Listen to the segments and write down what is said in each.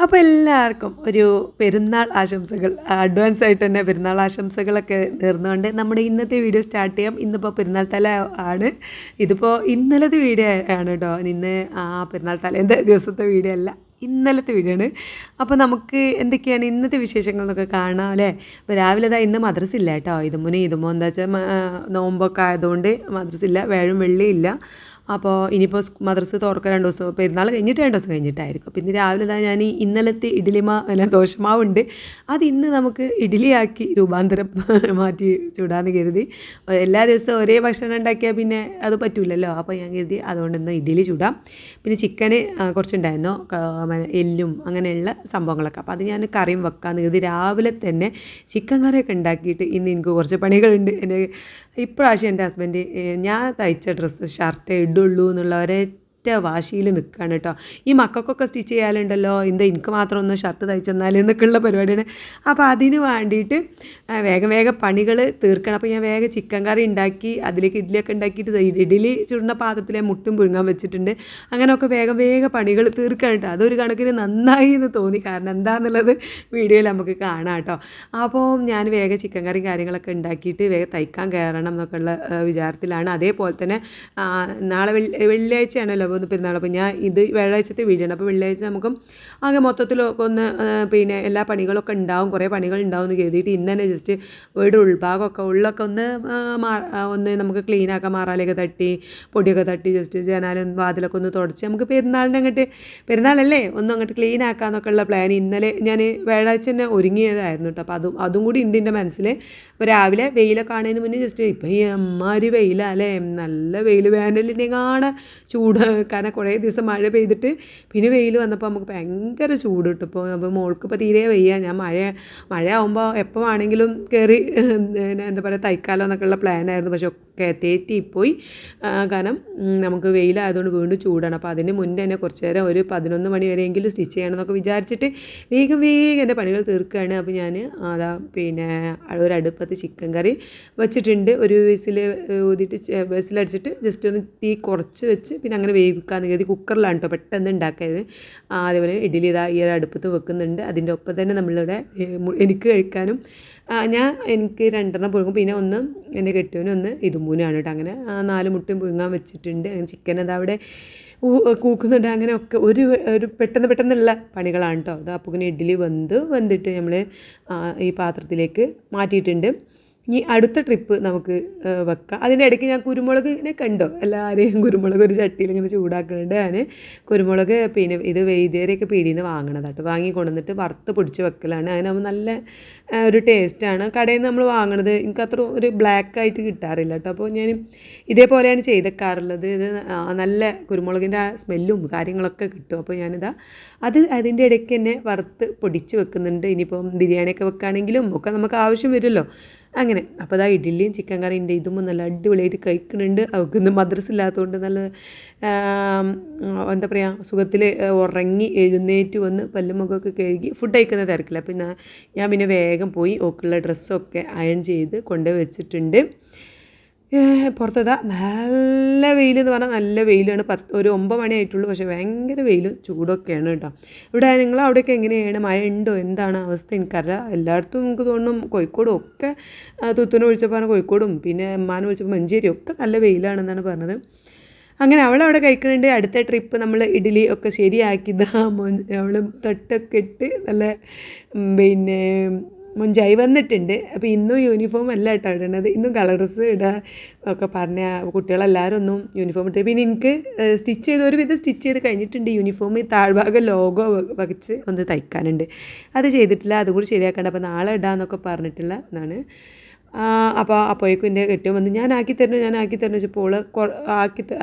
അപ്പോൾ എല്ലാവർക്കും ഒരു പെരുന്നാൾ ആശംസകൾ അഡ്വാൻസ് ആയിട്ട് തന്നെ പെരുന്നാൾ ആശംസകളൊക്കെ നേർന്നുകൊണ്ട് നമ്മുടെ ഇന്നത്തെ വീഡിയോ സ്റ്റാർട്ട് ചെയ്യാം. ഇന്നിപ്പോൾ പെരുന്നാൾ തല ആണ്. ഇതിപ്പോൾ ഇന്നലത്തെ വീഡിയോ ആണ് കേട്ടോ. ഇന്ന് പെരുന്നാൾ തലേൻ്റെ ദിവസത്തെ വീഡിയോ അല്ല, ഇന്നലത്തെ വീഡിയോ ആണ്. അപ്പോൾ നമുക്ക് എന്തൊക്കെയാണ് ഇന്നത്തെ വിശേഷങ്ങൾ എന്നൊക്കെ കാണാം അല്ലേ. അപ്പോൾ രാവിലെ ഇന്ന് മദ്രസ ഇല്ല കേട്ടോ. ഇതുമോ എന്താ വെച്ചാൽ നോമ്പൊക്കെ ആയതുകൊണ്ട് മദ്രസ ഇല്ല, വ്യാഴം വെള്ളി ഇല്ല. അപ്പോൾ ഇനിയിപ്പോൾ മദ്രസ തുറക്കാൻ 2 ദിവസം, പെരുന്നാൾ കഴിഞ്ഞിട്ട് 2 ദിവസം കഴിഞ്ഞിട്ടായിരിക്കും. പിന്നെ രാവിലെ ഞാൻ ഇന്നലത്തെ ദോശമാവുണ്ട്, അത് ഇന്ന് നമുക്ക് ഇഡ്ഡലിയാക്കി രൂപാന്തരം മാറ്റി ചൂടാന്ന് കരുതി. എല്ലാ ദിവസവും ഒരേ ഭക്ഷണം ഉണ്ടാക്കിയാൽ പിന്നെ അത് പറ്റില്ലല്ലോ. അപ്പോൾ ഞാൻ കരുതി അതുകൊണ്ട് ഇന്ന് ഇഡ്ഡലി ചൂടാം. പിന്നെ ചിക്കന് കുറച്ചുണ്ടായിരുന്നു, എല്ലും അങ്ങനെയുള്ള സംഭവങ്ങളൊക്കെ. അപ്പോൾ അത് ഞാൻ കറിയും വെക്കാമെന്ന് കരുതി രാവിലെ തന്നെ ചിക്കൻ കറിയൊക്കെ ഉണ്ടാക്കിയിട്ട് ഇന്ന് എനിക്ക് കുറച്ച് പണികളുണ്ട്. ഇപ്രാവശ്യം എൻ്റെ ഹസ്ബൻഡ് ഞാൻ തയ്ച്ച ഡ്രസ്സ് ഷർട്ട് ഇടുള്ളൂ എന്നുള്ള ഒരൊറ്റ വാശിയിൽ നിൽക്കുകയാണ് കേട്ടോ. ഈ മക്കൾക്കൊക്കെ സ്റ്റിച്ച് ചെയ്യാനുണ്ടല്ലോ, എനിക്ക് മാത്രം ഒന്ന് ഷർട്ട് തയ്ച്ചെന്നാൽ എന്നൊക്കെയുള്ള പരിപാടിയാണ്. അപ്പോൾ അതിന് വേണ്ടിയിട്ട് വേഗം പണികൾ തീർക്കണം. അപ്പോൾ ഞാൻ വേഗം ചിക്കൻ കറി ഉണ്ടാക്കി അതിലേക്ക് ഇഡ്ഡലിയൊക്കെ ഉണ്ടാക്കിയിട്ട് ഇഡ്ഡലി ചുടുന്ന പാത്രത്തിലെ മുട്ടും പുഴുങ്ങാൻ വെച്ചിട്ടുണ്ട്. അങ്ങനെയൊക്കെ വേഗം പണികൾ തീർക്കണം കേട്ടോ. അതൊരു കണക്കിന് നന്നായി എന്ന് തോന്നി, കാരണം എന്താണെന്നുള്ളത് വീഡിയോയിൽ നമുക്ക് കാണാം കേട്ടോ. അപ്പോൾ ഞാൻ വേഗം ചിക്കൻ കറിയും കാര്യങ്ങളൊക്കെ ഉണ്ടാക്കിയിട്ട് വേഗം തയ്ക്കാൻ കയറണം എന്നൊക്കെയുള്ള വിചാരത്തിലാണ്. അതേപോലെ തന്നെ നാളെ വെള്ളിയാഴ്ചയാണല്ലോ പെരുന്നാൾ. അപ്പോൾ ഞാൻ ഇത് വ്യാഴാഴ്ചത്തെ വീഡിയോ ആണ്. അപ്പോൾ വെള്ളിയാഴ്ച നമുക്ക് ആകെ മൊത്തത്തിലൊക്കെ ഒന്ന് പിന്നെ എല്ലാ പണികളൊക്കെ ഉണ്ടാവും, കുറേ പണികൾ ഉണ്ടാവും എന്ന് കരുതിയിട്ട് ഇന്ന് തന്നെ ജസ്റ്റ് വീട് ഉൾഭാഗമൊക്കെ ഉള്ളൊക്കെ ഒന്ന് നമുക്ക് ക്ലീനാക്കാൻ, മാറാലൊക്കെ തട്ടി പൊടിയൊക്കെ തട്ടി ജസ്റ്റ് ജനാലും വാതിലൊക്കെ ഒന്ന് തുടച്ച് നമുക്ക് പെരുന്നാളല്ലേ അങ്ങോട്ട് ക്ലീൻ ആക്കാമെന്നൊക്കെ ഉള്ള പ്ലാൻ ഇന്നലെ ഞാൻ വ്യാഴാഴ്ച തന്നെ ഒരുങ്ങിയതായിരുന്നു കേട്ടോ. അപ്പോൾ അതും കൂടി ഉണ്ട് എൻ്റെ മനസ്സിൽ. അപ്പോൾ രാവിലെ വെയിലൊക്കെ കാണുന്നതിന് മുന്നേ ജസ്റ്റ് ഇപ്പോൾ ഈ അമ്മാരി വെയിലല്ലേ, നല്ല വെയിൽ, വേനലിനെ കാണാൻ ചൂട്. കാരണം കുറേ ദിവസം മഴ പെയ്തിട്ട് പിന്നെ വെയിൽ വന്നപ്പോൾ നമുക്ക് ഭയങ്കര ചൂട് കിട്ടും. അപ്പോൾ മോൾക്ക് ഇപ്പോൾ തീരെ വയ്യ. ഞാൻ മഴ ആകുമ്പോൾ എപ്പോൾ വേണമെങ്കിലും കയറി എന്താ പറയുക തയ്ക്കാലോ എന്നൊക്കെയുള്ള പ്ലാനായിരുന്നു. പക്ഷെ ഒക്കെ തേറ്റിപ്പോയി. കാരണം നമുക്ക് വെയിലായതുകൊണ്ട് വീണ്ടും ചൂടാണ്. അപ്പോൾ അതിന് മുന്നേ തന്നെ കുറച്ച് നേരം ഒരു 11 മണി വരെയെങ്കിലും സ്റ്റിച്ച് ചെയ്യണം എന്നൊക്കെ വിചാരിച്ചിട്ട് വേഗം എൻ്റെ പണികൾ തീർക്കുകയാണ്. അപ്പോൾ ഞാൻ പിന്നെ ഒരടുപ്പത്ത് ചിക്കൻ കറി വെച്ചിട്ടുണ്ട്. ഒരു വിസിലടിച്ചിട്ട് ജസ്റ്റ് ഒന്ന് തീ കുറച്ച് വെച്ച് പിന്നെ അങ്ങനെ വേവിക്കാമെന്ന് കരുതി കുക്കറിലാണ് കേട്ടോ പെട്ടെന്ന് ഉണ്ടാക്കിയത്. അതേപോലെ ഇഡ്ഡലി ഈ ഒരു അടുപ്പത്ത് വെക്കുന്നുണ്ട്. അതിൻ്റെ ഒപ്പം തന്നെ നമ്മളിവിടെ എനിക്ക് കഴിക്കാനും എനിക്ക് 2 പുഴുങ്ങും, പിന്നെ ഒന്ന് എൻ്റെ കെട്ടിയവനും ഒന്ന് ഇതുമൂനാണ് കേട്ടോ. അങ്ങനെ 4 മുട്ടയും പുഴുങ്ങാൻ വെച്ചിട്ടുണ്ട്. ചിക്കൻ അവിടെ കൂക്കുന്നുണ്ട്. അങ്ങനെയൊക്കെ ഒരു പെട്ടെന്നുള്ള പണികളാണ് കേട്ടോ. അത് അപ്പോൾ ഇഡ്ഡലി വെന്തിട്ട് നമ്മൾ ഈ പാത്രത്തിലേക്ക് മാറ്റിയിട്ടുണ്ട്. ഇനി അടുത്ത ട്രിപ്പ് നമുക്ക് വെക്കാം. അതിൻ്റെ ഇടയ്ക്ക് ഞാൻ കുരുമുളകിനെ കണ്ടോ, എല്ലാവരെയും കുരുമുളക് ഒരു ചട്ടിയിൽ ഇങ്ങനെ ചൂടാക്കുന്നുണ്ട്. ഞാൻ കുരുമുളക് പിന്നെ ഇത് വൈദ്യരെയൊക്കെ പീടിയിൽ നിന്ന് വാങ്ങണതാട്ടോ, വാങ്ങി കൊണ്ടുവന്നിട്ട് വറുത്ത് പൊടിച്ച് വെക്കലാണ്. അതിനാകുമ്പോൾ നല്ല ഒരു ടേസ്റ്റാണ്. കടയിൽ നിന്ന് നമ്മൾ വാങ്ങണത് എനിക്കത്ര ഒരു ബ്ലാക്ക് ആയിട്ട് കിട്ടാറില്ല കേട്ടോ. അപ്പോൾ ഞാൻ ഇതേപോലെയാണ് ചെയ്തേക്കാറുള്ളത്. ഇത് നല്ല കുരുമുളകിൻ്റെ ആ സ്മെല്ലും കാര്യങ്ങളൊക്കെ കിട്ടും. അപ്പോൾ അതിൻ്റെ ഇടയ്ക്ക് തന്നെ വറുത്ത് പൊടിച്ച് വെക്കുന്നുണ്ട്. ഇനിയിപ്പം ബിരിയാണിയൊക്കെ വെക്കുകയാണെങ്കിലും ഒക്കെ നമുക്ക് ആവശ്യം വരുമല്ലോ. അങ്ങനെ അപ്പോൾ ഇഡ്ഡലിയും ചിക്കൻ കറിൻ്റെ ഇതും നല്ല അടിപൊളിയായിട്ട് കഴിക്കുന്നുണ്ട്. അവൾക്കിന്ന് മദ്രസ ഇല്ലാത്തതുകൊണ്ട് നല്ല എന്താ പറയുക സുഖത്തിൽ ഉറങ്ങി എഴുന്നേറ്റ് വന്ന് പല്ലും മുഖമൊക്കെ കഴുകി ഫുഡ് കഴിക്കുന്ന തിരക്കില്ല. അപ്പോൾ ഞാൻ പിന്നെ വേഗം പോയി ഓക്കുള്ള ഡ്രസ്സൊക്കെ അയൺ ചെയ്ത് കൊണ്ടുപോയി വെച്ചിട്ടുണ്ട്. പുറത്തതാ നല്ല വെയിൽ എന്ന് പറഞ്ഞാൽ നല്ല വെയിലാണ്. ഒരു 9 മണി ആയിട്ടുള്ളൂ, പക്ഷേ ഭയങ്കര വെയിൽ ചൂടൊക്കെയാണ് കേട്ടോ. ഇവിടെ അവിടെയൊക്കെ എങ്ങനെയാണ്, മഴ ഉണ്ടോ എന്താണ് അവസ്ഥ എനിക്കറിയില്ല. എല്ലായിടത്തും നമുക്ക് തോന്നും കോഴിക്കോടും ഒക്കെ തുത്തുനെ വിളിച്ചപ്പോൾ കോഴിക്കോടും പിന്നെ ഉമ്മാനെ വിളിച്ചപ്പോൾ മഞ്ചേരിയും ഒക്കെ നല്ല വെയിലാണെന്നാണ് പറഞ്ഞത്. അങ്ങനെ അവളവിടെ കഴിക്കുന്നുണ്ട്. അടുത്ത ട്രിപ്പ് നമ്മൾ ഇഡ്ഡലി ഒക്കെ ശരിയാക്കി അവൾ തട്ടൊക്കെ ഇട്ട് നല്ല പിന്നെ മുഞ്ചായി വന്നിട്ടുണ്ട്. അപ്പോൾ ഇന്നും യൂണിഫോം അല്ല കേട്ടോ ഇടണത്, ഇന്നും കളർ ഡ്രസ്സ് ഇടുക ഒക്കെ പറഞ്ഞ കുട്ടികളെല്ലാവരും ഒന്നും യൂണിഫോം ഇട്ട്. പിന്നെ എനിക്ക് ഒരുവിധം സ്റ്റിച്ച് ചെയ്ത് കഴിഞ്ഞിട്ടുണ്ട്. യൂണിഫോം താഴ്ഭാഗം ലോഗോ വച്ച് ഒന്ന് തയ്ക്കാനുണ്ട്, അത് ചെയ്തിട്ടില്ല, അതും കൂടി ശരിയാക്കേണ്ട. അപ്പോൾ നാളെ ഇടാമെന്നൊക്കെ പറഞ്ഞിട്ടുള്ള എന്നാണ്. അപ്പോൾ അപ്പോഴേക്കും എൻ്റെ കെട്ടിയവൻ വന്ന് ഞാൻ ആക്കി തരണം വെച്ചപ്പോൾ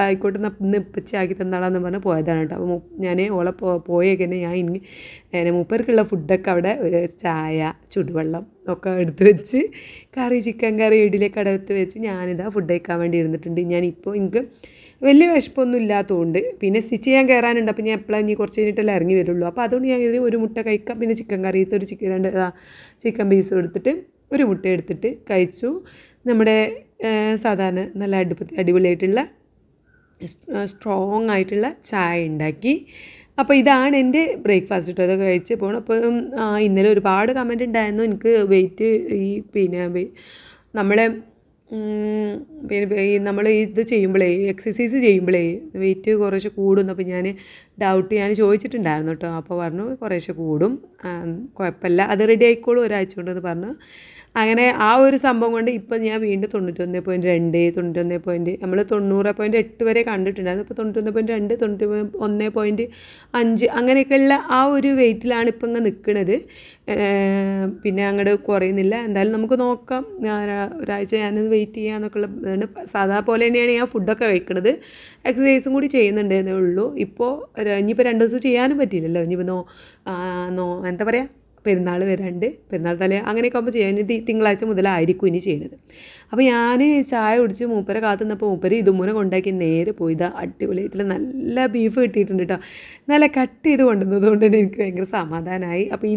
ആയിക്കോട്ടെ ഇന്ന് ഇപ്പച്ചി ആക്കി തന്നാളാന്ന് പറഞ്ഞ് പോയതാണ് കേട്ടോ. അപ്പോൾ ഞാൻ ഓളെ പോയേക്ക് തന്നെ ഞാൻ മൂപ്പർക്കുള്ള ഫുഡൊക്കെ അവിടെ ചായ ചുടുവെള്ളം ഒക്കെ എടുത്ത് വെച്ച് ചിക്കൻ കറി ഇഡ്ഡലിയൊക്കെ എടുത്ത് വെച്ച് ഞാനിതാ ഫുഡ് കഴിക്കാൻ വേണ്ടി ഇരുന്നിട്ടുണ്ട്. ഞാനിപ്പോൾ എനിക്ക് വലിയ വിശപ്പൊന്നും ഇല്ലാത്തതുകൊണ്ട് പിന്നെ സ്റ്റിച്ച് ചെയ്യാൻ കയറാനുണ്ട്. അപ്പോൾ ഞാൻ എപ്പോഴാണ് കുറച്ച് കഴിഞ്ഞിട്ടല്ലേ ഇറങ്ങി വരുള്ളൂ. അപ്പോൾ അതുകൊണ്ട് ഞാൻ കരുതി ഒരു മുട്ട കഴിക്കാം, പിന്നെ ചിക്കൻ കറിയത്തെ ഒരു ചിക്കൻ പീസും എടുത്തിട്ട് ഒരു മുട്ട എടുത്തിട്ട് കഴിച്ചു. നമ്മുടെ സാധാരണ നല്ല അടിപൊളിയായിട്ടുള്ള സ്ട്രോങ് ആയിട്ടുള്ള ചായ ഉണ്ടാക്കി. അപ്പോൾ ഇതാണ് എൻ്റെ ബ്രേക്ക്ഫാസ്റ്റ് കേട്ടോ. അതൊക്കെ കഴിച്ച് പോകണം. അപ്പം ഇന്നലെ ഒരുപാട് കമൻറ്റ് ഉണ്ടായിരുന്നു എനിക്ക് വെയിറ്റ് ഈ പിന്നെ നമ്മളെ പിന്നെ ഈ നമ്മൾ ഇത് ചെയ്യുമ്പോഴേ എക്സസൈസ് ചെയ്യുമ്പോഴേ വെയിറ്റ് കുറേശ്ശെ കൂടുന്നു. അപ്പോൾ ഞാൻ ചോദിച്ചിട്ടുണ്ടായിരുന്നു കേട്ടോ. അപ്പോൾ പറഞ്ഞു കുറേശ്ശെ കൂടും, കുഴപ്പമില്ല, അത് റെഡി ആയിക്കോളും ഒരാഴ്ച കൊണ്ടെന്ന് പറഞ്ഞു. അങ്ങനെ ആ ഒരു സംഭവം കൊണ്ട് ഇപ്പം ഞാൻ വീണ്ടും 91.2 91 നമ്മൾ 90.8 വരെ കണ്ടിട്ടുണ്ടായിരുന്നു. ഇപ്പോൾ 91.2 91.5 അങ്ങനെയൊക്കെയുള്ള ആ ഒരു വെയിറ്റിലാണ് ഇപ്പം ഇങ്ങനെ നിൽക്കുന്നത്. പിന്നെ അങ്ങോട്ട് കുറയുന്നില്ല. എന്തായാലും നമുക്ക് നോക്കാം, ഒരാഴ്ച ഞാനത് വെയിറ്റ് ചെയ്യാമെന്നൊക്കെ ഉള്ള സാധാ പോലെ തന്നെയാണ് ഞാൻ ഫുഡൊക്കെ കഴിക്കുന്നത്. എക്സസൈസും കൂടി ചെയ്യുന്നുണ്ടെന്നേ ഉള്ളൂ. ഇപ്പോൾ ഇനിയിപ്പോൾ 2 ദിവസം ചെയ്യാനും പറ്റിയില്ലല്ലോ. ഇനിയിപ്പോൾ എന്താ പറയുക, പെരുന്നാൾ വരാണ്ട്, പെരുന്നാൾ തലേ അങ്ങനെയൊക്കെ ആകുമ്പോൾ ചെയ്യാൻ തിങ്കളാഴ്ച മുതലായിരിക്കും ഇനി ചെയ്യുന്നത്. അപ്പോൾ ഞാൻ ചായ കുടിച്ച് മൂപ്പരെ കാത്തു നിന്നപ്പോൾ മൂപ്പര് ഇതുമൂലം കൊണ്ടാക്കി നേരെ പോയിതാ അടിപൊളിയായിട്ടുള്ള നല്ല ബീഫ് കിട്ടിയിട്ടുണ്ട് കേട്ടോ. നല്ല കട്ട് ചെയ്ത് കൊണ്ടുവന്നത് കൊണ്ട് തന്നെ എനിക്ക് ഭയങ്കര സമാധാനമായി. അപ്പോൾ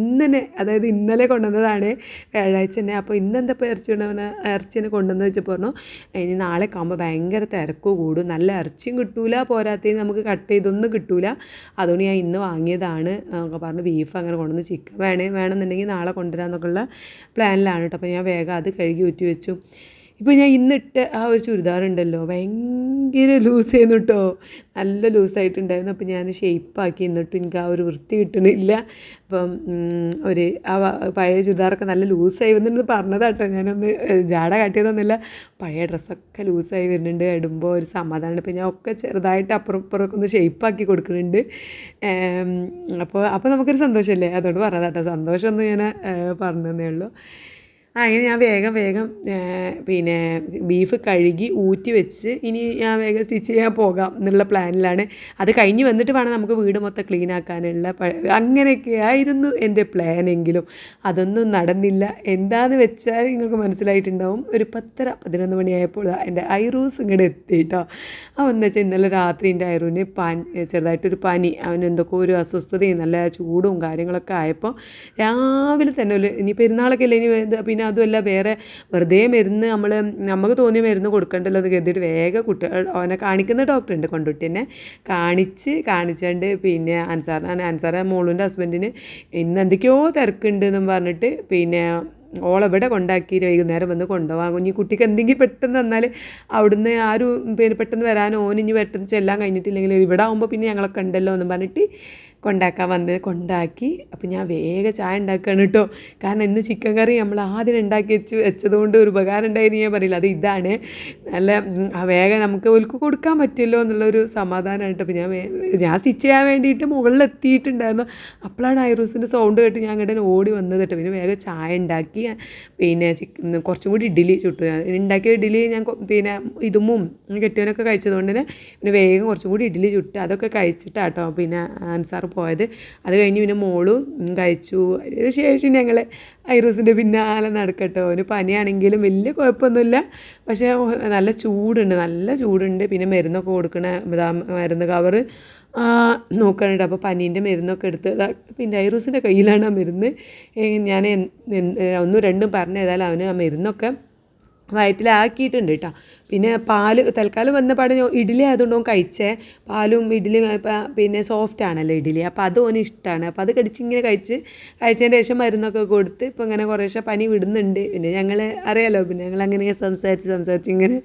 അതായത് ഇന്നലെ കൊണ്ടുവന്നതാണ്, വ്യാഴാഴ്ച തന്നെ. അപ്പോൾ ഇന്നെന്താ ഇപ്പോൾ ഇറച്ചിനെ കൊണ്ടുവന്ന് വെച്ചപ്പോൾ പറഞ്ഞു ഇനി നാളെ ആകുമ്പോൾ ഭയങ്കര തിരക്ക് കൂടും, നല്ല ഇറച്ചിയും കിട്ടൂല, പോരാത്തതിന് നമുക്ക് കട്ട് ചെയ്തൊന്നും കിട്ടൂല, അതുകൊണ്ട് ഞാൻ ഇന്ന് വാങ്ങിയതാണ് ഒക്കെ പറഞ്ഞ് ബീഫ് അങ്ങനെ കൊണ്ടുവന്ന്. ചിക്കൻ വേണമെന്നുണ്ടെങ്കിൽ നാളെ കൊണ്ടുവരാമെന്നൊക്കെ ഉള്ള പ്ലാനിലാണ് കേട്ടോ. അപ്പോൾ ഞാൻ വേഗം അത് കഴുകി ഊറ്റി വെച്ചു. ഇപ്പോൾ ഞാൻ ഇന്നിട്ട് ആ ഒരു ചുരിദാറുണ്ടല്ലോ ഭയങ്കര ലൂസ് ചെയ്യുന്നു കേട്ടോ, നല്ല ലൂസായിട്ടുണ്ടായിരുന്നു. അപ്പോൾ ഞാൻ ഷേപ്പാക്കി, എന്നിട്ടും എനിക്ക് ആ ഒരു വൃത്തി കിട്ടണില്ല. അപ്പം പഴയ ചുരിദാറൊക്കെ നല്ല ലൂസായി വന്നിട്ട് പറഞ്ഞതാട്ടോ, ഞാനൊന്ന് ജാട കാട്ടിയതൊന്നുമില്ല. പഴയ ഡ്രസ്സൊക്കെ ലൂസായി വരുന്നുണ്ട്, ഇടുമ്പോൾ ഒരു സമാധാനം. ഇപ്പോൾ ഞാൻ ഒക്കെ ചെറുതായിട്ട് അപ്പുറം ഇപ്പുറമൊക്കെ ഒന്ന് ഷേപ്പാക്കി കൊടുക്കുന്നുണ്ട്. അപ്പോൾ നമുക്കൊരു സന്തോഷമല്ലേ, അതുകൊണ്ട് പറഞ്ഞതാട്ടോ. സന്തോഷമൊന്നും ഞാൻ പറഞ്ഞതേ ഉള്ളൂ. അങ്ങനെ ഞാൻ വേഗം പിന്നെ ബീഫ് കഴുകി ഊറ്റി വെച്ച് ഇനി ഞാൻ വേഗം സ്റ്റിച്ച് ചെയ്യാൻ പോകാം എന്നുള്ള പ്ലാനിലാണ്. അത് കഴിഞ്ഞ് വന്നിട്ട് വേണം നമുക്ക് വീട് മൊത്തം ക്ലീൻ ആക്കാനുള്ള. അങ്ങനെയൊക്കെ ആയിരുന്നു എൻ്റെ പ്ലാനെങ്കിലും അതൊന്നും നടന്നില്ല. എന്താണെന്ന് വെച്ചാൽ നിങ്ങൾക്ക് മനസ്സിലായിട്ടുണ്ടാവും. ഒരു 10:30-11 മണിയായപ്പോൾ എൻ്റെ ഐറൂസ് ഇങ്ങോട്ട് എത്തി കേട്ടോ. അവന്ന് വെച്ചാൽ ഇന്നലെ രാത്രി എൻ്റെ ഐറൂന് ചെറുതായിട്ടൊരു പനി, അവന് എന്തൊക്കെ ഒരു അസ്വസ്ഥതയും നല്ല ചൂടും കാര്യങ്ങളൊക്കെ ആയപ്പോൾ രാവിലെ തന്നെ ഇനി പെരുന്നാളൊക്കെ അല്ലേ, ഇനി പിന്നെ അതുമല്ല വേറെ വെറുതെ മരുന്ന് നമുക്ക് തോന്നിയ മരുന്ന് കൊടുക്കണ്ടല്ലോ എന്ന് കരുതിയിട്ട് വേഗം അവനെ കാണിക്കുന്ന ഡോക്ടറുണ്ട്, കൊണ്ടുവിട്ട് തന്നെ കാണിച്ചുകൊണ്ട് പിന്നെ അൻസാറിൻ്റെ മോളുൻ്റെ ഹസ്ബൻഡിന് ഇന്ന് എന്തൊക്കെയോ തിരക്കുണ്ടെന്നും പറഞ്ഞിട്ട് പിന്നെ ഓളെവിടെ കൊണ്ടാക്കി വൈകുന്നേരം വന്ന് കൊണ്ടുപോകാം. ഇനി കുട്ടിക്ക് എന്തെങ്കിലും പെട്ടെന്ന് വന്നാൽ അവിടുന്ന് ആരും പിന്നെ പെട്ടെന്ന് വരാനോ ഇനി പെട്ടെന്ന് ചെല്ലാൻ കഴിഞ്ഞിട്ടില്ലെങ്കിൽ ഇവിടെ ആകുമ്പോൾ പിന്നെ ഞങ്ങളൊക്കെ ഉണ്ടല്ലോ എന്നും പറഞ്ഞിട്ട് കൊണ്ടാക്കി. അപ്പോൾ ഞാൻ വേഗം ചായ ഉണ്ടാക്കുകയാണ് കേട്ടോ. കാരണം ഇന്ന് ചിക്കൻ കറി നമ്മൾ ആദ്യം ഉണ്ടാക്കി വെച്ചതുകൊണ്ട് ഒരു ഉപകാരം ഉണ്ടായെന്ന് ഞാൻ പറയില്ല, അത് ഇതാണ്. നല്ല വേഗം നമുക്ക് ഓൽക്ക് കൊടുക്കാൻ പറ്റുമല്ലോ എന്നുള്ളൊരു സമാധാനമായിട്ട്. അപ്പോൾ ഞാൻ സ്റ്റിച്ച് ചെയ്യാൻ വേണ്ടിയിട്ട് മുകളിലെത്തിയിട്ടുണ്ടായിരുന്നു. അപ്പോഴാണ് ഐറൂസിൻ്റെ സൗണ്ട് കേട്ട് ഞാൻ അങ്ങോട്ട് ഓടി വന്നത് കേട്ടോ. പിന്നെ വേഗം ചായ ഉണ്ടാക്കി, പിന്നെ കുറച്ചും കൂടി ഇഡ്ഡലി ചുട്ടു. ഉണ്ടാക്കിയ ഇഡ്ഡലി ഞാൻ പിന്നെ ഇതുമും കെട്ടിയവനൊക്കെ കഴിച്ചതുകൊണ്ട് തന്നെ പിന്നെ വേഗം കുറച്ചും കൂടി ഇഡ്ഡലി ചുട്ട് അതൊക്കെ കഴിച്ചിട്ടാട്ടോ പിന്നെ അൻസാർ പോയത്. അത് കഴിഞ്ഞ് പിന്നെ മോളും കഴിച്ചു. അതിന് ശേഷം ഞങ്ങൾ ഐറൂസിൻ്റെ പിന്നാലെ നടക്കട്ടോ. അവന് പനിയാണെങ്കിലും വലിയ കുഴപ്പമൊന്നുമില്ല, പക്ഷേ നല്ല ചൂടുണ്ട്. പിന്നെ മരുന്നൊക്കെ കൊടുക്കണ മരുന്ന് കവറ് നോക്കാനുണ്ട്. അപ്പോൾ പനീൻ്റെ മരുന്നൊക്കെ എടുത്ത് പിന്നെ ഐറൂസിൻ്റെ കയ്യിലാണ് ആ മരുന്ന്. ഞാൻ 1-2 പറഞ്ഞ ഏതായാലും അവന് ആ മരുന്നൊക്കെ വയറ്റിലാക്കിയിട്ടുണ്ട് കേട്ടോ. പിന്നെ പാല് തൽക്കാലം വന്ന പാടെ ഇഡ്ഡലി ആയതുകൊണ്ട് കഴിച്ചേ, പാലും ഇഡ്ഡലി പിന്നെ സോഫ്റ്റ് ആണല്ലോ ഇഡ്ഡലി, അപ്പോൾ അത് ഓന് ഇഷ്ടമാണ്. അപ്പോൾ അത് കടിച്ചിങ്ങനെ കഴിച്ചതിന് ശേഷം മരുന്നൊക്കെ കൊടുത്ത് ഇപ്പോൾ ഇങ്ങനെ കുറേശ്ശെ പനി വിടുന്നുണ്ട്. പിന്നെ ഞങ്ങൾ അറിയാലോ, പിന്നെ ഞങ്ങൾ അങ്ങനെ സംസാരിച്ച് ഇങ്ങനെ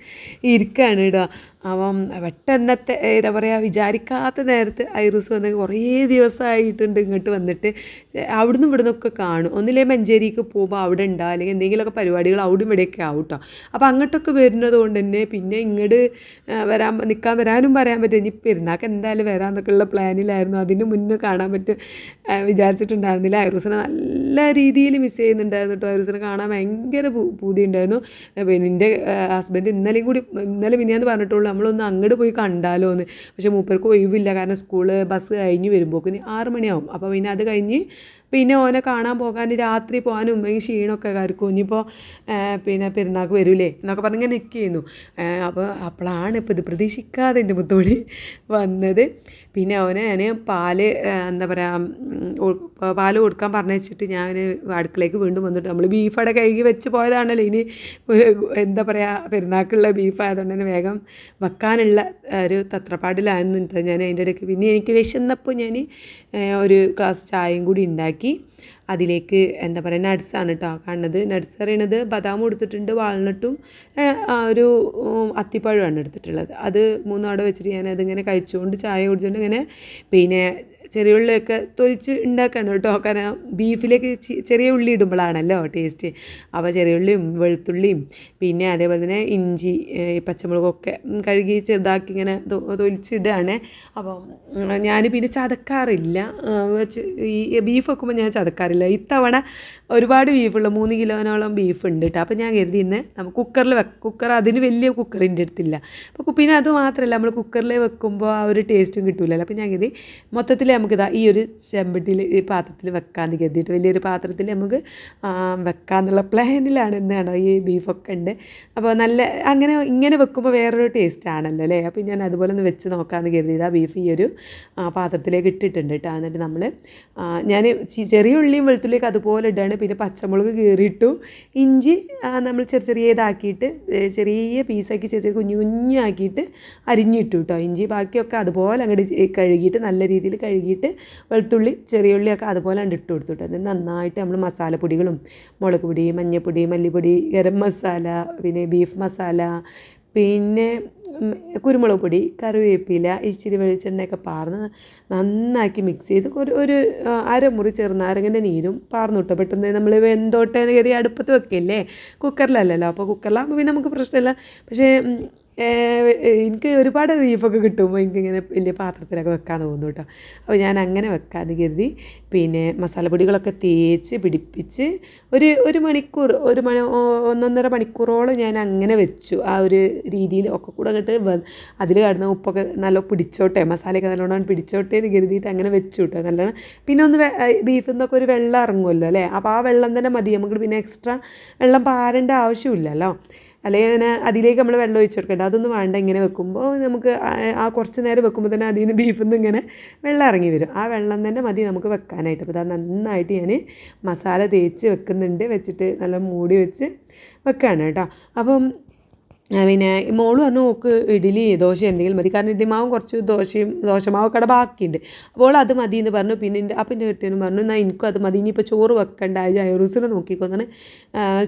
ഇരിക്കുകയാണ് കേട്ടോ. അപ്പം പെട്ടെന്നത്തെ എന്താ പറയുക, വിചാരിക്കാത്ത നേരത്ത് ഐറൂസ് വന്ന് കുറേ ദിവസമായിട്ടുണ്ട് ഇങ്ങോട്ട് വന്നിട്ട്. അവിടുന്ന് ഇവിടുന്നൊക്കെ കാണും. ഒന്നില്ലേ മഞ്ചേരിക്ക് പോകുമ്പോൾ അവിടെ ഉണ്ടാവും, അല്ലെങ്കിൽ എന്തെങ്കിലുമൊക്കെ പരിപാടികൾ അവിടെ ഇവിടെയൊക്കെ ആവും കേട്ടോ. അപ്പോൾ അങ്ങോട്ടൊക്കെ വരുന്നത് കൊണ്ട് തന്നെ പിന്നെ ഇങ്ങോട്ട് നിൽക്കാൻ വരാനും പറയാൻ പറ്റും. ഇനി പെരുന്നാൾക്ക് എന്തായാലും വരാമെന്നൊക്കെ ഉള്ള പ്ലാനിലായിരുന്നു. അതിന് മുന്നേ കാണാൻ വിചാരിച്ചിട്ടുണ്ടായിരുന്നില്ല. ഐറൂസിനെ നല്ല രീതിയിൽ മിസ് ചെയ്യുന്നുണ്ടായിരുന്നു കേട്ടോ. ഐറൂസിനെ കാണാൻ ഭയങ്കര പൂതി ഉണ്ടായിരുന്നു. പിന്നെ എൻ്റെ ഹസ്ബൻഡ് ഇന്നലെ മിനിയാന്ന് പറഞ്ഞിട്ടുള്ളൂ നമ്മളൊന്ന് അങ്ങോട്ട് പോയി കണ്ടാലോ എന്ന്. പക്ഷേ മൂപ്പർക്ക് ഒഴിവില്ല, കാരണം ബസ് കഴിഞ്ഞ് വരുമ്പോഴേക്കും 6 മണിയാവും. അപ്പോൾ പിന്നെ അത് കഴിഞ്ഞ് പിന്നെ ഓനെ കാണാൻ പോകാൻ രാത്രി പോകാനും ഉമ്മെങ്കിൽ ക്ഷീണമൊക്കെ ആയിരിക്കും ഇനിയിപ്പോൾ പിന്നെ പെരുന്നാൾക്ക് വരൂലേ എന്നൊക്കെ പറഞ്ഞിങ്ങനെ നിൽക്കുന്നു. അപ്പോഴാണ് ഇപ്പോൾ ഇത് പ്രതീക്ഷിക്കാതെ എൻ്റെ മുത്തുമണി വന്നത്. പിന്നെ അവനെ ഞാൻ എന്താ പറയുക പാല് കൊടുക്കാൻ പറഞ്ഞിട്ട് ഞാൻ അടുക്കളയ്ക്ക് വീണ്ടും വന്നിട്ട് നമ്മൾ ബീഫവിടെ കഴുകി വെച്ച് പോയതാണല്ലോ, ഇനി എന്താ പറയുക പെരുന്നാൾക്കുള്ള ബീഫായതുകൊണ്ട് തന്നെ വേഗം വെക്കാനുള്ള ഒരു തത്രപ്പാടിലായിരുന്നു ഞാൻ അതിൻ്റെ ഇടയ്ക്ക്. പിന്നെ എനിക്ക് വിശന്നപ്പോൾ ഞാൻ ഒരു ഗ്ലാസ് ചായയും കൂടി ഉണ്ടാക്കി. അതിലേക്ക് എന്താ പറയുക നട്ട്സാണ് കേട്ടോ കാണുന്നത്. നട്ട്സ് പറയുന്നത് ബദാം എടുത്തിട്ടുണ്ട്, വാൾനട്ടും ഒരു അത്തിപ്പഴമാണ് എടുത്തിട്ടുള്ളത്. അത് മൂന്നും അവിടെ വെച്ചിട്ട് ഞാനതിങ്ങനെ കഴിച്ചുകൊണ്ട് ചായ കുടിച്ചുകൊണ്ട് ഇങ്ങനെ പിന്നെ ചെറിയ ഉള്ളിയൊക്കെ തൊലിച്ച് ഉണ്ടാക്കണം കേട്ടോ. കാരണം ബീഫിലേക്ക് ചെറിയ ഉള്ളി ഇടുമ്പോഴാണല്ലോ ടേസ്റ്റ്. അപ്പോൾ ചെറിയ ഉള്ളിയും വെളുത്തുള്ളിയും പിന്നെ അതേപോലെ തന്നെ ഇഞ്ചി പച്ചമുളകൊക്കെ കഴുകി ചെറുതാക്കി ഇങ്ങനെ തൊലിച്ചിടുകയാണ്. അപ്പം ഞാൻ പിന്നെ ചതക്കാറില്ല, ഈ ബീഫ് വെക്കുമ്പോൾ ഞാൻ ചതക്കാറില്ല. ഇത്തവണ ഒരുപാട് ബീഫുള്ള 3 കിലോനോളം ബീഫ് ഉണ്ട് കേട്ടോ. അപ്പോൾ ഞാൻ കരുതി ഇന്ന് നമുക്ക് കുക്കറിൽ കുക്കർ അതിന് വലിയ കുക്കറിൻ്റെ അടുത്തില്ല. അപ്പോൾ പിന്നെ അത് മാത്രമല്ല നമ്മൾ കുക്കറിൽ വെക്കുമ്പോൾ ആ ഒരു ടേസ്റ്റും കിട്ടില്ലല്ലോ. അപ്പോൾ ഞാൻ കരുതി മൊത്തത്തിൽ നമുക്കിതാ ഈ ഒരു ചെമ്പട്ടിയിൽ ഈ പാത്രത്തിൽ വെക്കാമെന്ന് കരുതിയിട്ട് വലിയൊരു പാത്രത്തിൽ നമുക്ക് വെക്കാമെന്നുള്ള പ്ലാനിലാണ്. എന്നാണോ ഈ ബീഫൊക്കെ ഉണ്ട്. അപ്പോൾ നല്ല അങ്ങനെ ഇങ്ങനെ വെക്കുമ്പോൾ വേറൊരു ടേസ്റ്റ് ആണല്ലോ അല്ലേ. അപ്പോൾ ഞാൻ അതുപോലെ ഒന്ന് വെച്ച് നോക്കാമെന്ന് കരുതിയത് ബീഫ് ഈ ഒരു പാത്രത്തിലേക്ക് ഇട്ടിട്ടുണ്ട് കേട്ടോ. എന്നിട്ട് നമ്മൾ ഞാൻ ചെറിയ ഉള്ളിയും വെളുത്തുള്ളിയൊക്കെ അതുപോലെ ഇടാണ്. പിന്നെ പച്ചമുളക് കീറിയിട്ടു, ഇഞ്ചി നമ്മൾ ചെറിയതാക്കിയിട്ട് ചെറിയ പീസാക്കി ചെറിയ കുഞ്ഞാക്കിയിട്ട് അരിഞ്ഞിട്ടു കേട്ടോ. ഇഞ്ചി ബാക്കിയൊക്കെ അതുപോലെ അങ്ങോട്ട് കഴുകിയിട്ട് നല്ല രീതിയിൽ കഴുകിയിട്ട് വെളുത്തുള്ളി ചെറിയ ഉള്ളിയൊക്കെ അതുപോലെ അങ്ങോട്ട് ഇട്ട് കൊടുത്തു കേട്ടോ. എന്നിട്ട് നന്നായിട്ട് നമ്മൾ മസാലപ്പൊടികളും മുളക് പൊടി, മഞ്ഞൾപ്പൊടി, മല്ലിപ്പൊടി, ഗരം മസാല, പിന്നെ ബീഫ് മസാല, പിന്നെ കുരുമുളക് പൊടി, കറിവേപ്പില, ഇച്ചിരി വെളിച്ചെണ്ണയൊക്കെ പാർന്ന് നന്നാക്കി മിക്സ് ചെയ്ത് ഒരു അരമുറി ചെറുനാരങ്ങൻ്റെ നീരും പാർന്നു കിട്ടും. പെട്ടെന്ന് നമ്മൾ വെന്തോട്ടേന്ന് കരുതി അടുപ്പത്ത് വെക്കില്ലേ, കുക്കറിലല്ലല്ലോ. അപ്പോൾ കുക്കറിലാകുമ്പോൾ പിന്നെ നമുക്ക് പ്രശ്നമില്ല. പക്ഷേ എനിക്ക് ഒരുപാട് ബീഫൊക്കെ കിട്ടുമ്പോൾ എനിക്കിങ്ങനെ വലിയ പാത്രത്തിലൊക്കെ വെക്കാൻ തോന്നുന്നു കേട്ടോ. അപ്പോൾ ഞാൻ അങ്ങനെ വെക്കാമെന്ന് കരുതി പിന്നെ മസാലപ്പൊടികളൊക്കെ തേച്ച് പിടിപ്പിച്ച് ഒരു മണിക്കൂർ 1.5 മണിക്കൂറോളം ഞാൻ അങ്ങനെ വെച്ചു. ആ ഒരു രീതിയിൽ ഒക്കെ കൂടെ അങ്ങോട്ട് അതിൽ കിടന്ന ഉപ്പൊക്കെ നല്ല പിടിച്ചോട്ടെ, മസാലയൊക്കെ നല്ലോണം പിടിച്ചോട്ടെ എന്ന് കരുതിയിട്ട് അങ്ങനെ വെച്ചു കേട്ടോ നല്ലോണം. പിന്നെ ഒന്ന് ബീഫിൽ നിന്നൊക്കെ ഒരു വെള്ളം ഇറങ്ങുമല്ലോ അല്ലേ. അപ്പോൾ ആ വെള്ളം തന്നെ മതി നമുക്ക്, പിന്നെ എക്സ്ട്രാ വെള്ളം പാരേണ്ട ആവശ്യമില്ലല്ലോ. അല്ലെങ്കിൽ അങ്ങനെ അതിലേക്ക് നമ്മൾ വെള്ളം ഒഴിച്ച് കൊടുക്കേണ്ട, അതൊന്നും വേണ്ട. ഇങ്ങനെ വെക്കുമ്പോൾ നമുക്ക് ആ കുറച്ച് നേരം വെക്കുമ്പോൾ തന്നെ അതിൽ നിന്ന് ബീഫിൽ നിന്ന് ഇങ്ങനെ വെള്ളം ഇറങ്ങി വരും. ആ വെള്ളം തന്നെ മതി നമുക്ക് വെക്കാനായിട്ട്. അപ്പോൾ അത് നന്നായിട്ട് ഞാൻ മസാല തേച്ച് വെക്കുന്നുണ്ട്. വെച്ചിട്ട് നല്ല മൂടി വെച്ച് വെക്കുകയാണ് കേട്ടോ. അപ്പം പിന്നെ മോള് പറഞ്ഞു നോക്ക് ഇഡ്ഡലി ദോശ എന്തെങ്കിലും മതി, കാരണം ഇഡ്ഡലിമാവും കുറച്ച് ദോശമാവൊക്കെ അവിടെ ബാക്കിയുണ്ട്. അപ്പോൾ അത് മതി എന്ന് പറഞ്ഞു. പിന്നെ അപ്പം എൻ്റെ കെട്ടിയനും പറഞ്ഞു എന്നാൽ എനിക്കും അത് മതി, ഇനിയിപ്പോൾ ചോറ് വെക്കണ്ട, ഐറൂസിനെ നോക്കിക്കൊന്നാണ്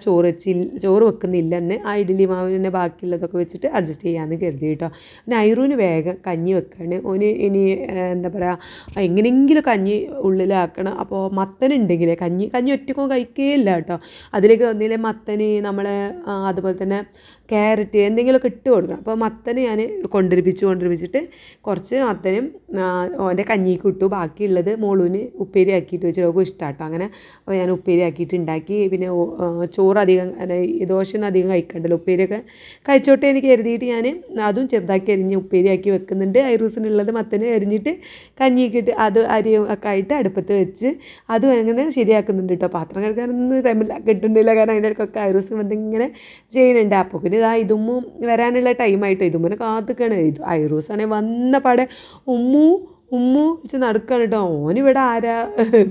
ചോറ് വെക്കുന്നില്ല എന്ന് ആ ഇഡ്ഡലി മാവിനെ ബാക്കിയുള്ളതൊക്കെ വെച്ചിട്ട് അഡ്ജസ്റ്റ് ചെയ്യാമെന്ന് കരുതി കേട്ടോ. പിന്നെ ഐറൂന് വേഗം കഞ്ഞി വെക്കാണ്. ഓന് ഇനി എന്താ പറയുക എങ്ങനെയെങ്കിലും കഞ്ഞി ഉള്ളിലാക്കണം. അപ്പോൾ മത്തനുണ്ടെങ്കിലേ കഞ്ഞി ഒറ്റക്കും കഴിക്കുകയില്ല കേട്ടോ. അതിലേക്ക് ഒന്നിലെ മത്തന് നമ്മളെ അതുപോലെ തന്നെ ക്യാരറ്റ് എന്തെങ്കിലുമൊക്കെ ഇട്ട് കൊടുക്കണം. അപ്പോൾ മത്തന് ഞാൻ കൊണ്ടിരിപ്പിച്ചിട്ട് കുറച്ച് മത്തനും ഓൻ്റെ കഞ്ഞിക്ക് ഇട്ടു. ബാക്കിയുള്ളത് മോളൂന് ഉപ്പേരി ആക്കിയിട്ട് വെച്ച് നോക്കും ഇഷ്ടമാട്ടോ. അങ്ങനെ അപ്പോൾ ഞാൻ ഉപ്പേരി ആക്കിയിട്ട് ഉണ്ടാക്കി. പിന്നെ ചോറധികം ദോശയൊന്നും അധികം കഴിക്കണ്ടല്ലോ, ഉപ്പേരിയൊക്കെ കഴിച്ചോട്ടെ എന്ന് കരുതിയിട്ട് ഞാൻ അതും ചെറുതാക്കി അരിഞ്ഞ് ഉപ്പേരിയാക്കി വെക്കുന്നുണ്ട്. ഐറൂസിനുള്ളത് മത്തന് അരിഞ്ഞിട്ട് കഞ്ഞിക്കിട്ട് അത് അരിയും ഒക്കെ ആയിട്ട് അടുപ്പത്ത് വെച്ച് അതും അങ്ങനെ ശരിയാക്കുന്നുണ്ട് കേട്ടോ. പാത്രം കഴിക്കാനൊന്നും ടൈമില്ല കിട്ടുന്നില്ല, കാരണം അതിൻ്റെ ഇടയ്ക്കൊക്കെ ഐറൂസിന് എന്തെങ്കിലും ചെയ്യുന്നുണ്ട്. അപ്പോൾ പിന്നെ ഇതുമ്മ വരാനുള്ള ടൈമായിട്ടോ ഇതുമ്മനെ കാത്തുക്കാണ്. ഐറൂസാണെങ്കിൽ വന്ന പാടെ ഉമ്മു വെച്ച് നടക്കുകയാണ് കേട്ടോ. ഓനിവിടെ ആരാ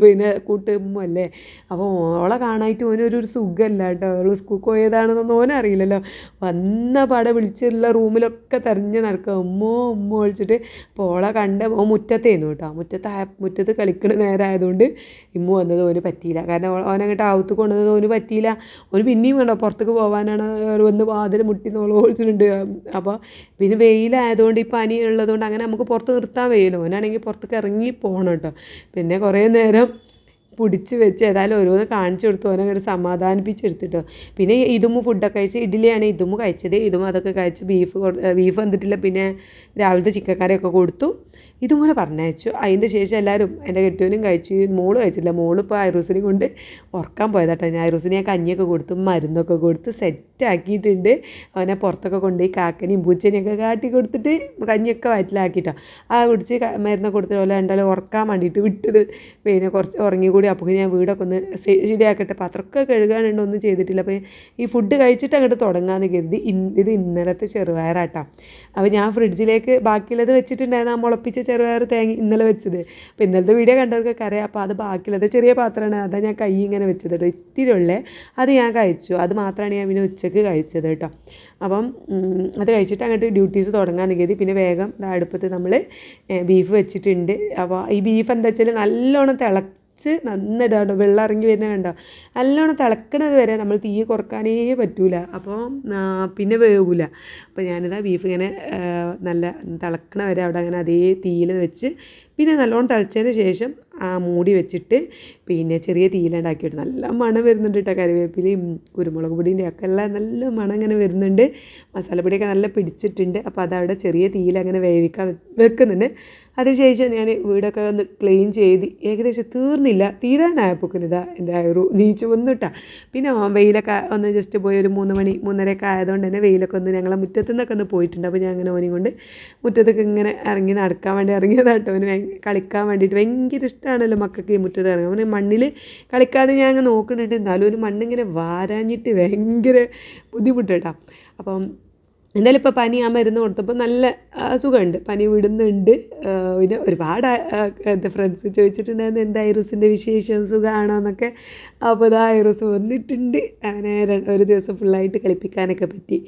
പിന്നെ കൂട്ടുമ്മ അല്ലേ. അപ്പോൾ ഓളെ കാണാനായിട്ട് ഓനൊരു സുഖമല്ല കേട്ടോ. ഓൾ സ്കൂൾക്ക് പോയതാണെന്നൊന്നും ഓനറിയില്ലല്ലോ. വന്ന പാടെ വിളിച്ചുള്ള റൂമിലൊക്കെ തെരഞ്ഞ് നടക്കുക ഉമ്മ വിളിച്ചിട്ട്. അപ്പോൾ ഓളെ കണ്ട മുറ്റത്തേന്നു കേട്ടോ. മുറ്റത്ത് കളിക്കണ നേരമായതുകൊണ്ട് ഇമ്മ വന്നത് ഓന് പറ്റിയില്ല. കാരണം ഓനങ്ങോട്ട് ആവത്ത് കൊണ്ടുവന്നത് ഓന് പറ്റിയില്ല. ഓന് പിന്നെയും വേണ്ടോ പുറത്തേക്ക് പോകാനാണ് വന്ന് വാതിൽ മുട്ടി നോള് വിളിച്ചിട്ടുണ്ട്. അപ്പോൾ പിന്നെ വെയിലായതുകൊണ്ട് ഈ പനി ഉള്ളതുകൊണ്ട് അങ്ങനെ നമുക്ക് പുറത്ത് നിർത്താൻ വയ്യല്ലോ. ഓനാണെങ്കിൽ പുറത്തേക്ക് ഇറങ്ങി പോകണം കേട്ടോ. പിന്നെ കുറേ നേരം പിടിച്ച് വെച്ച് ഏതായാലും ഓരോന്ന് കാണിച്ചു കൊടുത്തു. ഓനങ്ങോട്ട് സമാധാനിപ്പിച്ചെടുത്തിട്ടോ. പിന്നെ ഇതുമ്മ ഫുഡൊക്കെ കഴിച്ച് ഇഡ്ഡലിയാണ് ഇതുമ്മ കഴിച്ചത്. അതൊക്കെ കഴിച്ച് ബീഫ് വന്നിട്ടില്ല. പിന്നെ രാവിലത്തെ ചിക്കൻ കറിയൊക്കെ കൊടുത്തു. ഇതുപോലെ പറഞ്ഞയച്ചു. അതിൻ്റെ ശേഷം എല്ലാവരും എൻ്റെ കെട്ടിയവനും കഴിച്ചു, മോള് കഴിച്ചില്ല. മോളിപ്പോൾ ഐറൂസിനെ കൊണ്ട് ഉറക്കാൻ പോയതാട്ടോ. ഞാൻ ഐറൂസിനെ കഞ്ഞിയൊക്കെ കൊടുത്ത് മരുന്നൊക്കെ കൊടുത്ത് സെറ്റാക്കിയിട്ടുണ്ട്. അവനെ പുറത്തൊക്കെ കൊണ്ടുപോയി കാക്കനെയും പൂച്ചനെയൊക്കെ കാട്ടി കൊടുത്തിട്ട് കഞ്ഞിയൊക്കെ വയറ്റിലാക്കിയിട്ടോ. ആ കുടിച്ച് മരുന്നൊക്കെ കൊടുത്തിട്ട് പോലെ രണ്ടാളും ഉറക്കാൻ വേണ്ടിയിട്ട് വിട്ടത്. പിന്നെ കുറച്ച് ഉറങ്ങി കൂടി. അപ്പോൾ ഞാൻ വീടൊക്കെ ഒന്ന് ശരിയാക്കട്ടെ, പാത്രമൊക്കെ കഴുകാനുണ്ട്, ഒന്നും ചെയ്തിട്ടില്ല. അപ്പോൾ ഈ ഫുഡ് കഴിച്ചിട്ട് അങ്ങോട്ട് തുടങ്ങാമെന്ന് കരുതി. ഇത് ഇന്നലത്തെ ചെറുപയറാട്ടോ. അപ്പോൾ ഞാൻ ഫ്രിഡ്ജിലേക്ക് ബാക്കിയുള്ളത് വെച്ചിട്ടുണ്ടായിരുന്നു, ആ മുളപ്പിച്ച ചെറുപയർ തേങ്ങ ഇന്നലെ വെച്ചത്. അപ്പോൾ ഇന്നലത്തെ വീഡിയോ കണ്ടവർക്കൊക്കെ അറിയാം. അപ്പോൾ അത് ബാക്കിയുള്ളത് ചെറിയ പാത്രമാണ്, അതാണ് ഞാൻ കൈ ഇങ്ങനെ വെച്ചത് കേട്ടോ. ഇത്തിരി ഉള്ളേ അത് ഞാൻ കഴിച്ചു. അത് മാത്രമാണ് ഞാൻ പിന്നെ ഉച്ചക്ക് കഴിച്ചത് കേട്ടോ. അപ്പം അത് കഴിച്ചിട്ട് അങ്ങോട്ട് ഡ്യൂട്ടീസ് തുടങ്ങാമെന്ന് കരുതി. പിന്നെ വേഗം അടുപ്പത്ത് നമ്മൾ ബീഫ് വെച്ചിട്ടുണ്ട്. അപ്പോൾ ഈ ബീഫ് എന്താ വെച്ചാൽ നല്ലോണം നന്നിടാണ്ടോ, വെള്ളം ഇറങ്ങി വരുന്നത് കണ്ടോ. നല്ലോണം തിളക്കണത് വരെ നമ്മൾ തീ കുറക്കാനേ പറ്റൂല, അപ്പോൾ പിന്നെ വേവില്ല. അപ്പോൾ ഞാനിതാ ബീഫ് ഇങ്ങനെ നല്ല തിളക്കണ വരെ അവിടെ അങ്ങനെ അതേ തീയിൽ വെച്ച് പിന്നെ നല്ലോണം തിളച്ചതിന് ശേഷം മൂടി വെച്ചിട്ട് പിന്നെ ചെറിയ തീയിലുണ്ടാക്കിയിട്ട് നല്ല മണം വരുന്നുണ്ട് കേട്ടോ. കറിവേപ്പിലയും കുരുമുളക് പൊടിൻ്റെ ഒക്കെ എല്ലാം നല്ല മണം ഇങ്ങനെ വരുന്നുണ്ട്. മസാലപ്പൊടിയൊക്കെ നല്ല പിടിച്ചിട്ടുണ്ട്. അപ്പോൾ അതവിടെ ചെറിയ തീയിൽ അങ്ങനെ വേവിക്കാൻ വെക്കുന്നുണ്ട്. അതിനുശേഷം ഞാൻ വീടൊക്കെ ഒന്ന് ക്ലീൻ ചെയ്ത് ഏകദേശം തീരാനായപ്പോൾ ഇതാ എൻ്റെ ഒരു നീച്ച് വന്നിട്ടാ. പിന്നെ വെയിലൊക്കെ ഒന്ന് ജസ്റ്റ് പോയി ഒരു 3 മണി 3:30 ആയതുകൊണ്ട് തന്നെ വെയിലൊക്കെ ഒന്ന് ഞങ്ങളെ മുറ്റത്തു നിന്നൊക്കെ ഒന്ന് പോയിട്ടുണ്ട്. അപ്പോൾ ഞാൻ അങ്ങനെ ഓനെ കൊണ്ട് മുറ്റത്തൊക്കെ ഇങ്ങനെ ഇറങ്ങി നടക്കാൻ വേണ്ടി ഇറങ്ങിയതാട്ടോ. അവന് കളിക്കാൻ വേണ്ടിയിട്ട് ഭയങ്കര ഇഷ്ടമാണല്ലോ മക്കൾക്ക് ഈ മുറ്റത്ത് ഇറങ്ങും. അവന് മണ്ണിൽ കളിക്കാതെ ഞാൻ അങ്ങ് നോക്കുന്നുണ്ട്. എന്നാലും ഒരു മണ്ണിങ്ങനെ വാരാഞ്ഞിട്ട് ഭയങ്കര ബുദ്ധിമുട്ട് കേട്ടോ. അപ്പം എന്തായാലും ഇപ്പോൾ പനി ആ മരുന്ന് കൊടുത്തപ്പോൾ നല്ല സുഖമുണ്ട്, പനി വിടുന്നുണ്ട്. പിന്നെ ഒരുപാട് എന്താ ഫ്രണ്ട്സ് ചോദിച്ചിട്ടുണ്ടായിരുന്നു എന്താ ഐറൂസിൻ്റെ വിശേഷം, സുഖമാണോ എന്നൊക്കെ. അപ്പോൾ ഇതാ ഐറൂസ് വന്നിട്ടുണ്ട്. അങ്ങനെ ഒരു ദിവസം ഫുള്ളായിട്ട് കളിപ്പിക്കാനൊക്കെ പറ്റി.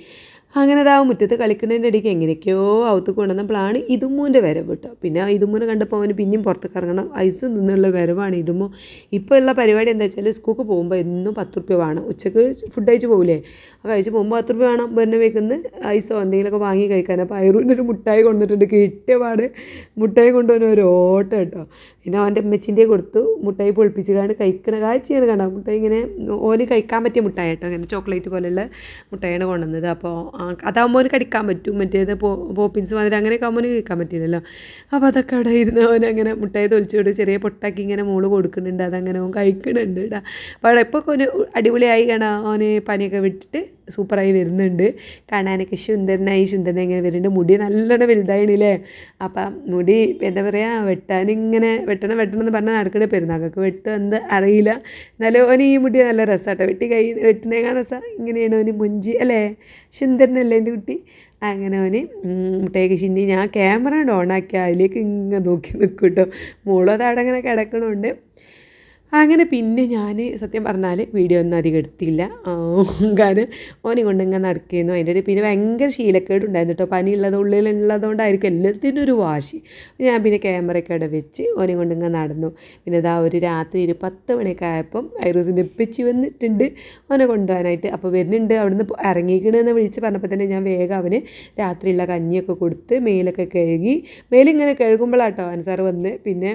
അങ്ങനെ അതാ മുറ്റത്ത് കളിക്കുന്നതിൻ്റെ ഇടയ്ക്ക് എങ്ങനെയൊക്കെയോ അകത്ത് കൊണ്ടുവന്നപ്പോഴാണ് ഇതുമ്മൂൻ്റെ വരവ് കേട്ടോ. പിന്നെ ഇതുമ്മൂനെ കണ്ടപ്പോൾ അവന് പിന്നെയും പുറത്തേക്ക് ഇറങ്ങണം. ഐസ് നിന്നുള്ള വരവാണ് ഇതുമ്മൂ. ഇപ്പോൾ ഉള്ള പരിപാടി എന്താ വെച്ചാൽ സ്കൂൾക്ക് പോകുമ്പോൾ എന്നും 10 റുപ്യ വേണം. ഉച്ചക്ക് ഫുഡ് കഴിച്ച് പോകില്ലേ, ആ കഴിച്ച് പോകുമ്പോൾ 10 റുപ്യ വേണം. പിന്നെ വെക്കുന്ന ഐസോ എന്തെങ്കിലുമൊക്കെ വാങ്ങി കഴിക്കാൻ. അപ്പോൾ ഐറൂനൊരു മുട്ടായി കൊണ്ടുവന്നിട്ടുണ്ട്. കിട്ടിയ പാട് മുട്ടായി കൊണ്ടുവന്ന ഒരു ഓട്ടം കേട്ടോ. പിന്നെ അവൻ്റെ അമ്മച്ചിൻ്റെ കൊടുത്തു. മുട്ടായി പൊളിപ്പിച്ച് കാണാൻ കഴിക്കണ കാഴ്ചയാണ് കാണാം. മുട്ടായി ഇങ്ങനെ ഓന് കഴിക്കാൻ പറ്റിയ മുട്ടായി കേട്ടോ. അങ്ങനെ ചോക്ലേറ്റ് പോലെയുള്ള മുട്ടായാണ് കൊണ്ടുവന്നത്. അപ്പോൾ അതാകുമ്പോൾ അവന് കടിക്കാൻ പറ്റും. മറ്റേത് പോപ്പിൻസ് മാതിരി അങ്ങനെയൊക്കെ ആകുമ്പോൾ കഴിക്കാൻ പറ്റില്ലല്ലോ. അപ്പോൾ അതൊക്കെ അവിടെ ഇരുന്ന് അവൻ അങ്ങനെ മുട്ടായി തൊലിച്ചോട് ചെറിയ പൊട്ടാക്കി ഇങ്ങനെ മോള് കൊടുക്കുന്നുണ്ട്. അതങ്ങനെ അവൻ കഴിക്കുന്നുണ്ട് കേട്ടോ. അപ്പോൾ ഇപ്പോൾ ഒരു അടിപൊളിയായി കാണാം. അവന് പനിയൊക്കെ വിട്ടിട്ട് സൂപ്പറായി വരുന്നുണ്ട്. കാണാനൊക്കെ സുന്ദരനായി ഇങ്ങനെ വരുന്നുണ്ട്. മുടി നല്ലോണം വലുതായിണില്ലേ. അപ്പം മുടി എന്താ പറയുക, വെട്ടണം എന്ന് പറഞ്ഞാൽ നടക്കണ പെരുന്നാൾക്ക് വെട്ടുക എന്ത് അറിയില്ല. എന്നാലും ഓന് ഈ മുടി നല്ല രസമാട്ടോ. വെട്ടിനെ കാണാൻ രസം. ഇങ്ങനെയാണ് ഓന് മുഞ്ചി അല്ലേ, സുന്ദരനല്ലേ എൻ്റെ കുട്ടി. അങ്ങനെ ഓന് മുട്ടയൊക്കെ ചിന്തി ഞാൻ ക്യാമറ ഓണാക്കി അതിലേക്ക് ഇങ്ങനെ നോക്കി നിൽക്കും കേട്ടോ. മോളും അത് അവിടെ അങ്ങനെ കിടക്കണുണ്ട്. അങ്ങനെ പിന്നെ ഞാൻ സത്യം പറഞ്ഞാൽ വീഡിയോ ഒന്നും അധികം എടുത്തില്ല. കാരണം ഓനെ കൊണ്ട് ഇങ്ങനെ നടക്കുന്നു. അതിൻ്റെ ഇടയിൽ പിന്നെ ഭയങ്കര ശീലക്കേടുണ്ടായിരുന്നു കേട്ടോ. പനിയുള്ളത് ഉള്ളിലുള്ളതുകൊണ്ടായിരിക്കും എല്ലാത്തിനും ഒരു വാശി. ഞാൻ പിന്നെ ക്യാമറയൊക്കെ അവിടെ വെച്ച് ഓനെ കൊണ്ട് ഇങ്ങനെ നടന്നു. പിന്നെ ഇതാ ഒരു രാത്രി 10 മണിയൊക്കെ ആയപ്പം ഐറൂസിൻ്റെ ഉപ്പച്ചി വന്നിട്ടുണ്ട് ഓനെ കൊണ്ടുപോകാനായിട്ട്. അപ്പോൾ വരുന്നുണ്ട്, അവിടുന്ന് ഇറങ്ങിക്കണമെന്ന് വിളിച്ച് പറഞ്ഞപ്പോൾ തന്നെ ഞാൻ വേഗം അവന് രാത്രിയുള്ള കഞ്ഞിയൊക്കെ കൊടുത്ത് മേലൊക്കെ കഴുകി. മേലിങ്ങനെ കഴുകുമ്പോഴാട്ടോ അൻസാർ വന്ന് പിന്നെ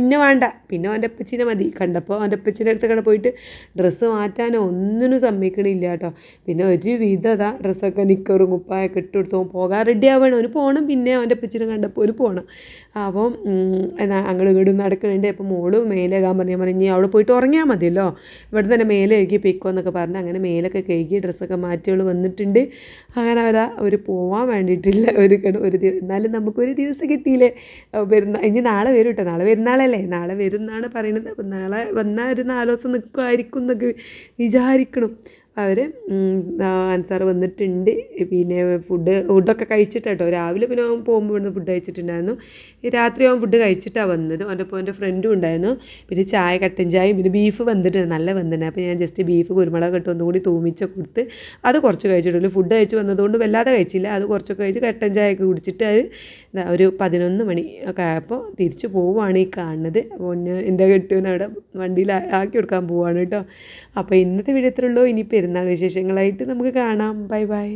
ഇന്ന വേണ്ട, പിന്നെ അവൻ്റെ അപ്പച്ചിനെ മതി കണ്ടപ്പോൾ. അവൻ്റെ അപ്പച്ചിൻ്റെ അടുത്ത് പോയിട്ട് ഡ്രസ്സ് മാറ്റാനോ ഒന്നിനും സമ്മതിക്കണില്ല കേട്ടോ. പിന്നെ ഒരു വിധതാ ഡ്രസ്സൊക്കെ നിക്കറും കുപ്പായൊക്കെ ഇട്ട് കൊടുത്തു പോകാൻ റെഡി ആവണം. അവന് പോകണം. പിന്നെ അവൻ്റെ അപ്പച്ചിനെ കണ്ടപ്പോൾ ഒരു പോകണം. അപ്പം അങ്ങോട്ട് ഇങ്ങോട്ടും നടക്കണുണ്ട്. അപ്പോൾ മോള് മേലേകാൻ പറഞ്ഞു ഇനി അവിടെ പോയിട്ട് ഉറങ്ങിയാൽ മതിയല്ലോ, ഇവിടെ തന്നെ മേലെ കഴുകി പിക്കോ എന്നൊക്കെ പറഞ്ഞ് അങ്ങനെ മേലൊക്കെ കഴുകി ഡ്രസ്സൊക്കെ മാറ്റിയോള് വന്നിട്ടുണ്ട്. അങ്ങനെ അവർ പോവാൻ വേണ്ടിയിട്ടില്ല എന്നാലും നമുക്കൊരു ദിവസം കിട്ടിയില്ലേ. ഇനി നാളെ വരും കേട്ടോ. നാളെ പെരുന്നാളല്ലേ, നാളെ വരും എന്നാണ് പറയുന്നത്. അപ്പം നാളെ വന്നാൽ ഒരു 4 ദിവസം നിൽക്കുമായിരിക്കും എന്നൊക്കെ വിചാരിക്കണം. അവർ അൻസാർ വന്നിട്ടുണ്ട്. പിന്നെ ഫുഡൊക്കെ കഴിച്ചിട്ട് കേട്ടോ. രാവിലെ പിന്നെ അവൻ പോകുമ്പോൾ ഇവിടുന്ന് ഫുഡ് കഴിച്ചിട്ടുണ്ടായിരുന്നു. രാത്രി അവൻ ഫുഡ് കഴിച്ചിട്ടാണ് വന്നത്. അവൻ്റെ എൻ്റെ ഫ്രണ്ടും ഉണ്ടായിരുന്നു. പിന്നെ കട്ടൻ ചായയും പിന്നെ ബീഫ് വന്നിട്ടുണ്ട്, നല്ല വന്നിട്ടുണ്ട്. അപ്പോൾ ഞാൻ ജസ്റ്റ് ബീഫ് കുരുമുളക് ഇട്ട് ഒന്നുകൂടി തൂമിച്ച് കൊടുത്ത് അത് കുറച്ച് കഴിച്ചിട്ടുള്ളൂ. ഫുഡ് കഴിച്ച് വന്നതുകൊണ്ട് വല്ലാതെ കഴിച്ചില്ല. അത് കുറച്ചൊക്കെ കഴിച്ച് കട്ടൻ ചായയൊക്കെ കുടിച്ചിട്ട് അത് ഒരു 11 മണി ഒക്കെ ആയപ്പോൾ തിരിച്ച് പോവുകയാണ് ഈ കാണുന്നത്. അപ്പോൾ എൻ്റെ കെട്ടുവിനവിടെ വണ്ടിയിൽ ആക്കി കൊടുക്കാൻ പോവുകയാണ് കേട്ടോ. അപ്പോൾ ഇന്നത്തെ വീഡിയോ ഇത്രയുള്ളൂ. ഇനി പെരുന്നാൾ വിശേഷങ്ങളായിട്ട് നമുക്ക് കാണാം. Bye bye.